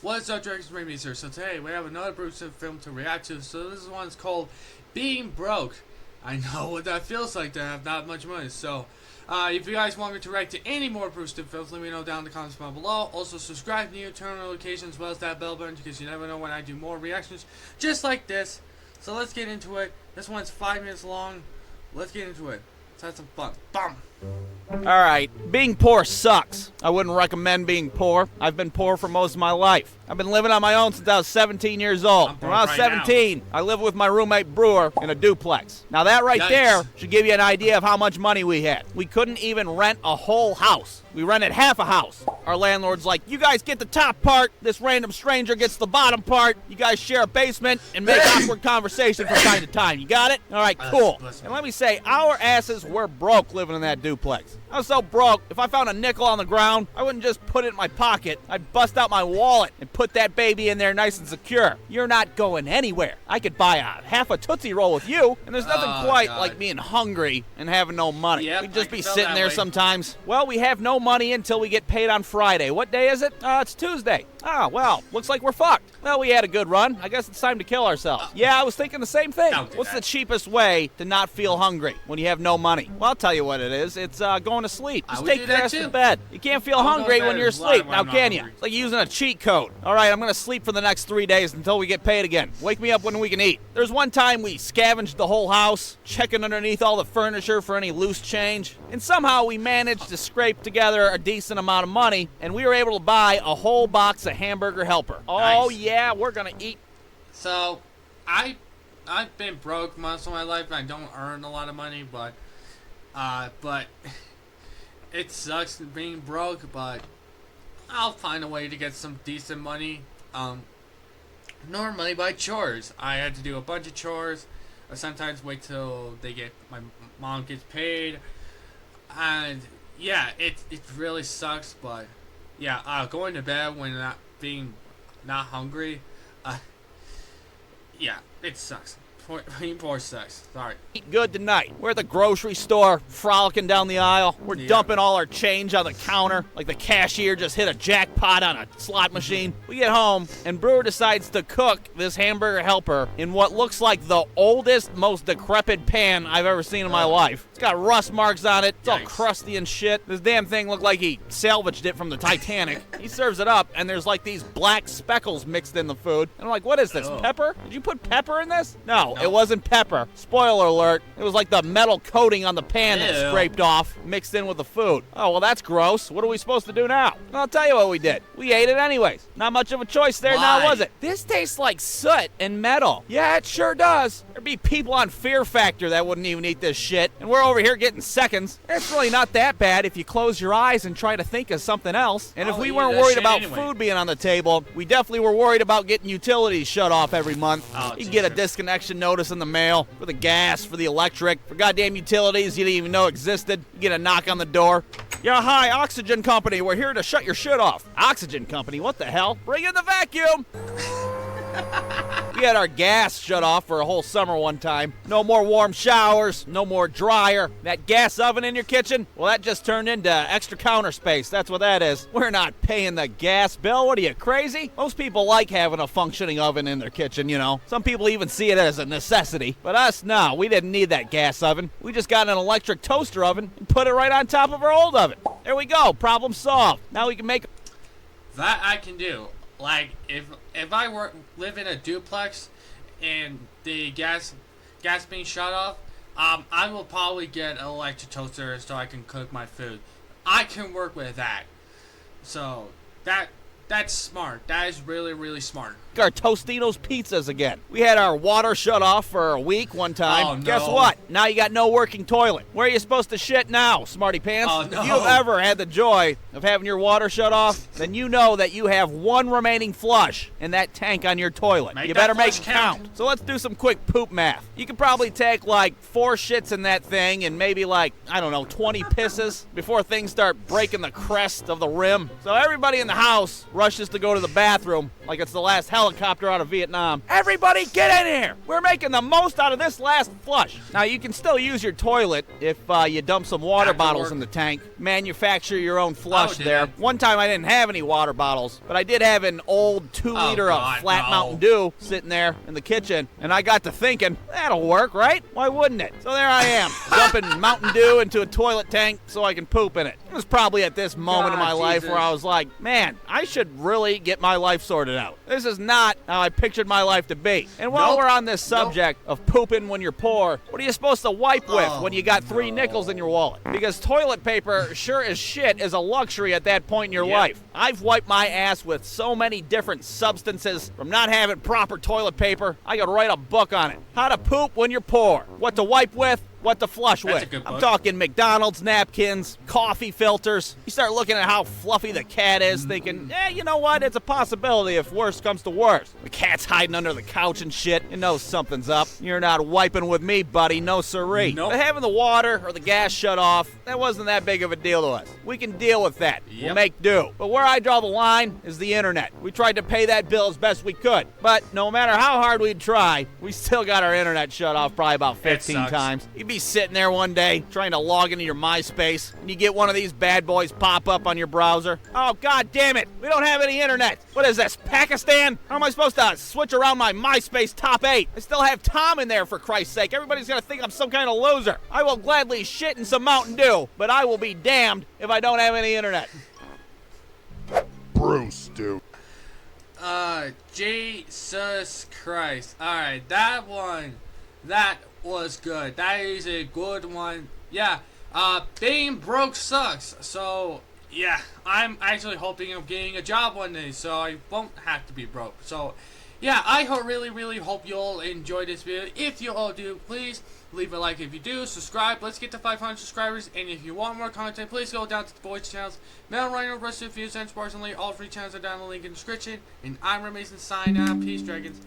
What's up, Dragons Ramies here? So today we have another brewstew film to react to. So this one's called Being Broke. I know what that feels like to have not much money. So if you guys want me to react to any more brewstew films, let me know down in the comments below. Also subscribe to turn on notifications as well as that bell button because you never know when I do more reactions just like this. So let's get into it. This one's 5 minutes long. Let's get into it. Let's have some fun. Bum. Alright, being poor sucks. I wouldn't recommend being poor. I've been poor for most of my life. I've been living on my own since I was 17 years old. When I was 17, I lived with my roommate Brewer in a duplex. Now that right there should give you an idea of how much money we had. We couldn't even rent a whole house. We rented half a house. Our landlord's like, you guys get the top part, this random stranger gets the bottom part, you guys share a basement and make awkward conversation from time to time. You got it? Alright, cool. And let me say, our asses were broke living in that duplex. I was so broke, if I found a nickel on the ground, I wouldn't just put it in my pocket. I'd bust out my wallet and put that baby in there nice and secure. You're not going anywhere. I could buy half a Tootsie Roll with you, and there's nothing quite like being hungry and having no money. We'd just be sitting there sometimes. Well, we have no money until we get paid on Friday. What day is it? It's Tuesday. Ah, well, looks like we're fucked. Well, we had a good run. I guess it's time to kill ourselves. Yeah, I was thinking the same thing. What's the cheapest way to not feel hungry when you have no money? Well, I'll tell you what it is. It's going to sleep. Just take your ass to bed. You can't feel hungry when you're asleep, now can you? It's like using a cheat code. All right, I'm going to sleep for the next 3 days until we get paid again. Wake me up when we can eat. There's one time we scavenged the whole house, checking underneath all the furniture for any loose change, and somehow we managed to scrape together a decent amount of money, and we were able to buy a whole box of Hamburger Helper. Oh, yeah, we're going to eat. So, I've been broke most of my life. I don't earn a lot of money, but it sucks being broke, but I'll find a way to get some decent money. Normally by chores. I had to do a bunch of chores. I sometimes wait till my mom gets paid. And yeah, it really sucks, but yeah, going to bed when not hungry, yeah, it sucks. Being poor sucks. Sorry. Eat good tonight. We're at the grocery store, frolicking down the aisle. We're dumping all our change on the counter, like the cashier just hit a jackpot on a slot machine. We get home, and Brewer decides to cook this Hamburger Helper in what looks like the oldest, most decrepit pan I've ever seen in my life. It's got rust marks on it. It's all crusty and shit. This damn thing looked like he salvaged it from the Titanic. He serves it up, and there's like these black speckles mixed in the food. And I'm like, what is this, pepper? Did you put pepper in this? No, it wasn't pepper. Spoiler alert. It was like the metal coating on the pan that scraped off, mixed in with the food. Oh, well, that's gross. What are we supposed to do now? Well, I'll tell you what we did. We ate it anyways. Not much of a choice there now, was it? This tastes like soot and metal. Yeah, it sure does. There'd be people on Fear Factor that wouldn't even eat this shit, and we're over here getting seconds. It's really not that bad if you close your eyes and try to think of something else. And if we weren't worried about food being on the table, we definitely were worried about getting utilities shut off every month. You'd get a disconnection notice in the mail for the gas, for the electric, for goddamn utilities you didn't even know existed. You get a knock on the door. Yeah, hi, Oxygen Company. We're here to shut your shit off. Oxygen Company? What the hell? Bring in the vacuum! We had our gas shut off for a whole summer one time. No more warm showers, no more dryer. That gas oven in your kitchen, well, that just turned into extra counter space. That's what that is. We're not paying the gas bill. What are you, crazy? Most people like having a functioning oven in their kitchen, you know. Some people even see it as a necessity. But us, no, we didn't need that gas oven. We just got an electric toaster oven and put it right on top of our old oven. There we go. Problem solved. Now we can make... That I can do. Like, if I live in a duplex and the gas being shut off, I will probably get an electric toaster so I can cook my food. I can work with that. So that's smart. That is really, really smart. Our Tostitos pizzas again. We had our water shut off for a week one time. Oh, no. Guess what? Now you got no working toilet. Where are you supposed to shit now, smarty pants? Oh, no. If you've ever had the joy of having your water shut off, then you know that you have one remaining flush in that tank on your toilet. You better make it count. So let's do some quick poop math. You could probably take like 4 shits in that thing and maybe like, I don't know, 20 pisses before things start breaking the crest of the rim. So everybody in the house rushes to go to the bathroom like it's the last helicopter out of Vietnam. Everybody get in here! We're making the most out of this last flush. Now, you can still use your toilet if you dump some water bottles in the tank. Manufacture your own flush there. One time I didn't have any water bottles, but I did have an old 2-liter of flat Mountain Dew sitting there in the kitchen, and I got to thinking, that'll work, right? Why wouldn't it? So there I am, dumping Mountain Dew into a toilet tank so I can poop in it. It was probably at this moment in my life where I was like, man, I should really get my life sorted out. This is not how I pictured my life to be. And while we're on this subject of pooping when you're poor, what are you supposed to wipe with when you got 3 nickels in your wallet? Because toilet paper, sure as shit, is a luxury at that point in your life. I've wiped my ass with so many different substances from not having proper toilet paper, I could write a book on it. How to poop when you're poor. What to wipe with. What to flush with. I'm talking McDonald's napkins, coffee filters. You start looking at how fluffy the cat is, thinking, you know what? It's a possibility if worse comes to worse. The cat's hiding under the couch and shit. You know something's up. You're not wiping with me, buddy. No siree. Nope. But having the water or the gas shut off, that wasn't that big of a deal to us. We can deal with that. We'll make do. But where I draw the line is the internet. We tried to pay that bill as best we could. But no matter how hard we'd try, we still got our internet shut off probably about 15 times. You'd be sitting there one day trying to log into your MySpace and you get one of these bad boys pop up on your browser. Oh, god damn it, we don't have any internet. What is this, Pakistan? How am I supposed to switch around my MySpace top 8? I still have Tom in there, for Christ's sake. Everybody's gonna think I'm some kind of loser. I will gladly shit in some Mountain Dew, but I will be damned if I don't have any internet. Brewstew. Jesus Christ. Alright, that was good. That is a good one. Yeah, being broke sucks. So, yeah, I'm actually hoping of getting a job one day so I won't have to be broke. So, yeah, I really hope you all enjoyed this video. If you all do, please leave a like if you do. Subscribe. Let's get to 500 subscribers. And if you want more content, please go down to the boys' channels. Metal Rhino, Brewstew, Fuse, and Sparks, and all 3 channels are down in the link in the description. And I'm Remason, signing out. Peace, dragons.